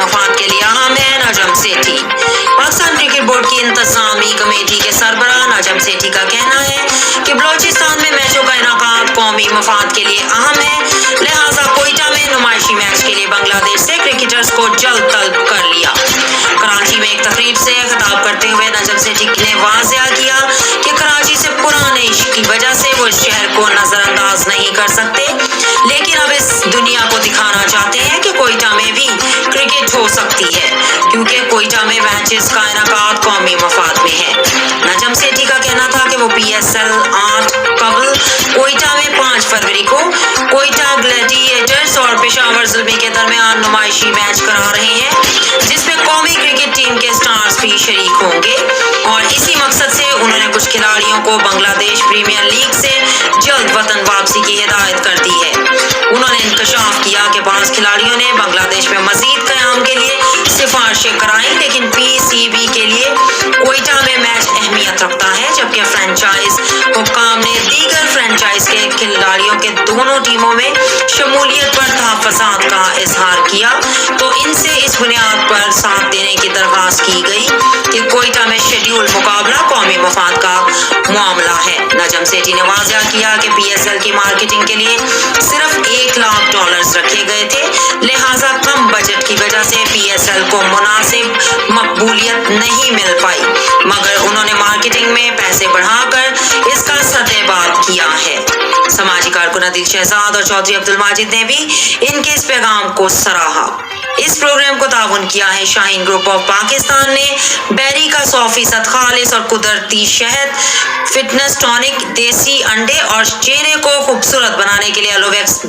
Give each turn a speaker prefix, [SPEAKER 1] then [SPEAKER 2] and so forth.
[SPEAKER 1] मफाद के लिए अहम है। नजम सेठी। पाकिस्तान क्रिकेट बोर्ड की इंतजामी कमेटी के सरबराह नजम सेठी का कहना है कि बलोचिस्तान में मैचों का इनाकात कौमी मफाद के लिए अहम है, लिहाजा कोयटा में नुमाइशी मैच के लिए बांग्लादेश से क्रिकेटर्स को जल्द तलब कर लिया। कराची में एक तकरीब से खिताब करते हुए नजम सेठी ने वाज़ेह किया कि कराची से पुराने इश्क की वजह से वो इस शहर को नजरअंदाज नहीं कर सकते, लेकिन अब इस दुनिया को दिखाना चाहते हैं कि कोयटा में भी क्रिकेट हो सकती है, क्योंकि कोयटा में मैचेस का इनाकात कौमी मफाद में है। नजम सेठी का कहना था कि वो PSL 8 कबल कोयटा में 5 फरवरी को कोयटा ग्लैडिएटर्स और पेशावर ज़ुल्मी के दरमियान नुमाइशी मैच करा रहे हैं, जिसमें कौमी क्रिकेट टीम के स्टार्स भी शरीक होंगे, और इसी मकसद से उन्होंने कुछ खिलाड़ियों को बांग्लादेश प्रीमियर लीग से जल्द वतन वापसी की हिदायत कर दी है। उन्होंने इंकशाफ किया कि 5 खिलाड़ियों ने बांग्लादेश में मजीद क़याम के लिए सिफारिशें कराई, लेकिन PCB के लिए कोयटा में मैच अहमियत रखता है, जबकि फ्रेंचाइज हुक्काम ने दीगर फ्रेंचाइज के खिलाड़ियों के दोनों टीमों में शमूलियत पर तहफ़्फ़ुज़ात का इजहार किया, तो इनसे इस बुनियाद पर साथ देने की दरख्वास्त की गई कि कोयटा में शेड्यूल मुकाबला कौमी मफाद का मामला है। नजम सेठी ने वाज़ेह किया कि PSL की मार्केटिंग के लिए सिर्फ $1 लाख रखे गए थे, लिहाजा कम बजट की वजह से PSL को मुनासिब मकबूलियत नहीं मिल पाई, मगर उन्होंने मार्केटिंग में पैसे बढ़ाकर इसका सतेबाद किया है। समाजी कारकुन अदील शहजाद और चौधरी अब्दुल माजिद ने भी इनके इस पैगाम को सराहा। इस प्रोग्राम को ताउन किया है शाहीन ग्रुप ऑफ पाकिस्तान ने। बैरी का 100% खालिस और कुदरती शहद, फिटनेस टॉनिक, देसी अंडे और चेहरे को खूबसूरत बनाने के लिए एलोवेक्स